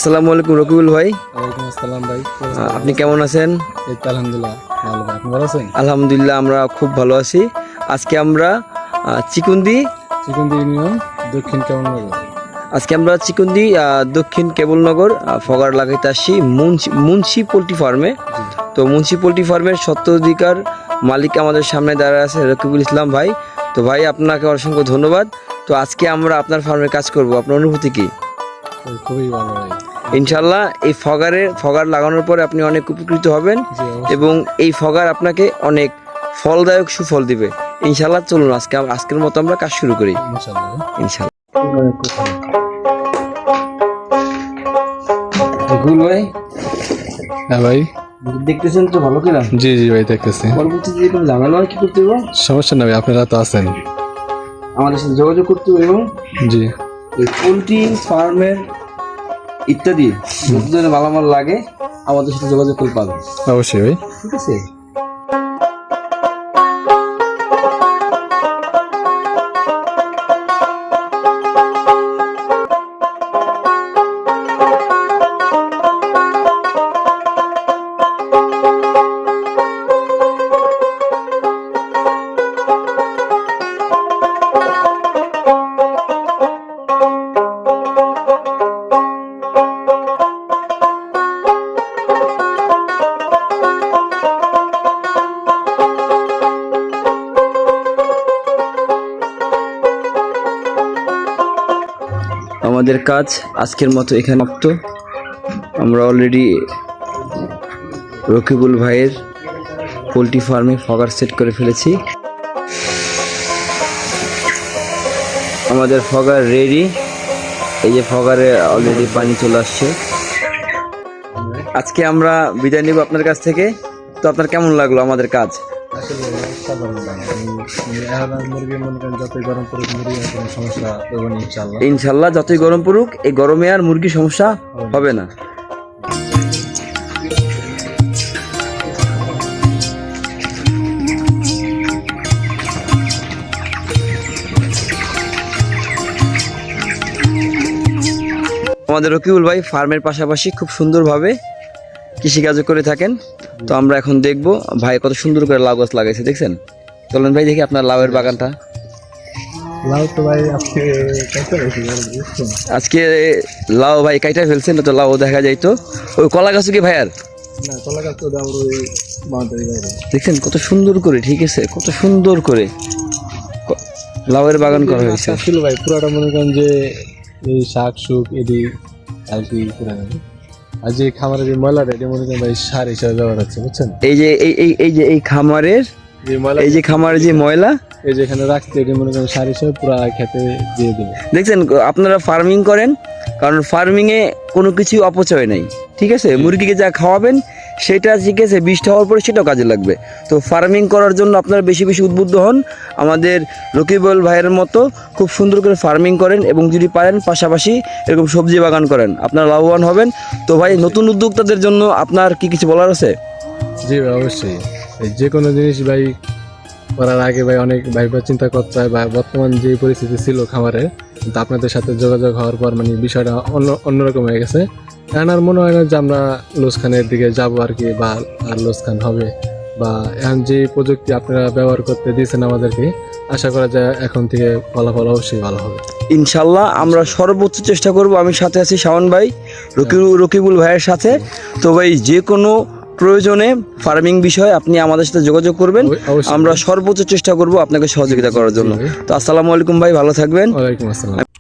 আসসালামু আলাইকুম রকিবুল ভাই। ওয়ালাইকুম আসসালাম ভাই। আপনি কেমন আছেন? এই তো আলহামদুলিল্লাহ ভালো ভাই। আপনি ভালো আছেন? আলহামদুলিল্লাহ আমরা খুব ভালো আছি। আজকে আমরা চিকুন্দি ইউনিয়ন দক্ষিণ কেমননগর। আজকে আমরা চিকুন্দি দক্ষিণ কেবলনগর ফগার লাগাইতে আসছি মুন্সি পোল্ট্রি ফার্মে। তো মুন্সি পোল্ট্রি ফার্মের স্বত্বাধিকার মালিক আমাদের সামনে দাঁড়ায় আছে রকিবুল ইসলাম ভাই। তো ভাই আপনাকে অসংখ্য ধন্যবাদ। তো আজকে আমরা আপনার ফার্মে কাজ করব, আপনার অনুভূতি কি? খুবই ভালো ভাই। ইনশাল্লাহ এই ফগার লাগানোর পরে আপনি অনেক উপকৃত হবেন এবং এই ফগার আপনাকে অনেক ফলদায়ক সুফল দিবে ইনশাল্লাহ। চলুন আজকের মতো আমরা কাজ শুরু করি ইনশাল্লাহ। ভাই, হ্যাঁ ভাই, দেখতেছেন তো ভালো করে? জি জি ভাই দেখতেছি। পরবর্তীতে যে কোনো ঝামেলা হয় কি করতে হবে? সমস্যা না ভাই, আপনারা তো আছেন, আমাদের সাথে যোগাযোগ করতে হবে এবং জি পোল্ট্রি ফার্মের ইত্যাদি যত ধরনের মালামাল লাগে আমাদের সাথে যোগাযোগ করে পাবেন। অবশ্যই ভাই, ঠিক আছে। আমাদের কাজ আজকের মতো এখানে সমাপ্ত। আমরা অলরেডি রকিবুল ভাইয়ের পোলট্রি ফার্মে ফগার সেট করে ফেলেছি। আমাদের ফগার রেডি। এই যে ফগারে অলরেডি পানি চলে আসছে। আজকে আমরা বিদায় নিব আপনার কাছ থেকে। তো আপনার কেমন লাগলো আমাদের কাজ? ইনশাল্লাহ যতই গরম পড়ুক এই গরমে আর মুরগির সমস্যা হবে না। আমাদের রকিবুল ভাই ফার্মের পাশাপাশি খুব সুন্দরভাবে কৃষিকাজ করে থাকেন। তো আমরা এখন দেখবো ভাই কত সুন্দর করে লাউ গাছ লাগাইছে, দেখছেন? চলেন ভাই দেখি আপনার লাউয়ের বাগানটা। লাউ তো ভাই আজকে লাউ ভাই কাইটা ফেলছেন, তো লাউ দেখা যাইতো। ওই কলা গাছ কি ভাইয়ার? না, কলা গাছ তো দেখছেন কত সুন্দর করে, ঠিক আছে, কত সুন্দর করে লাউয়ের বাগান করা হয়েছে। ছিল ভাই পুরাটা মনে করেন যে এই শাক সুক এদি আর কি করে নেবে। আর যে খামারের যে ময়লাটা এটা মনে করেন ভাই সার হিসাবে ব্যবহার হচ্ছে, বুঝছেন? এই খামারের যে খামারের যে ময়লা এই যে এখানে রাখতে এটা মনে করেন সার হিসাবে পুরা খেতে দিয়ে দেবে। দেখছেন আপনারা ফার্মিং করেন, কারণ ফার্মিংয়ে কোনো কিছু অপচয় নেই, ঠিক আছে? মুরগিকে যা খাওয়াবেন সেটা ঠিক আছে, বৃষ্টি হওয়ার পরে সেটাও কাজে লাগবে। তো ফার্মিং করার জন্য আপনারা বেশি বেশি উদ্বুদ্ধ হন। আমাদের রকিবুল ভাইয়ের মতো খুব সুন্দর করে ফার্মিং করেন এবং যদি পারেন পাশাপাশি এরকম সবজি বাগান করেন, আপনারা লাভবান হবেন। তো ভাই নতুন উদ্যোক্তাদের জন্য আপনার কি কিছু বলার আছে? জি ভাই অবশ্যই, যে কোনো জিনিস ভাই করার আগে ভাই অনেক ভাইবা চিন্তা করতে হয়। বা বর্তমান যে পরিস্থিতি ছিল খামারে, কিন্তু আপনাদের সাথে যোগাযোগ হওয়ার পর মানে বিষয়টা অন্যরকম হয়ে গেছে। এখন আর মনে হয় না যে আমরা লোসখানের দিকে যাবো আর কি, বা আর লোসখান হবে। বা এখন যে প্রযুক্তি আপনারা ব্যবহার করতে দিয়েছেন আমাদেরকে, আশা করা যায় এখন থেকে ফলাফল অবশ্যই ভালো হবে ইনশাল্লাহ। আমরা সর্বোচ্চ চেষ্টা করব। আমি সাথে আছি শাওন ভাই, রকিবুল ভাইয়ের সাথে। তো ভাই যে কোনো প্রয়োজনে ফার্মিং বিষয়ে আপনি আমাদের সাথে যোগাযোগ করবেন, আমরা সর্বোচ্চ চেষ্টা করব আপনাকে সহযোগিতা করার জন্য। তো আসসালামু আলাইকুম ভাই, ভালো থাকবেন। ওয়ালাইকুম আসসালাম।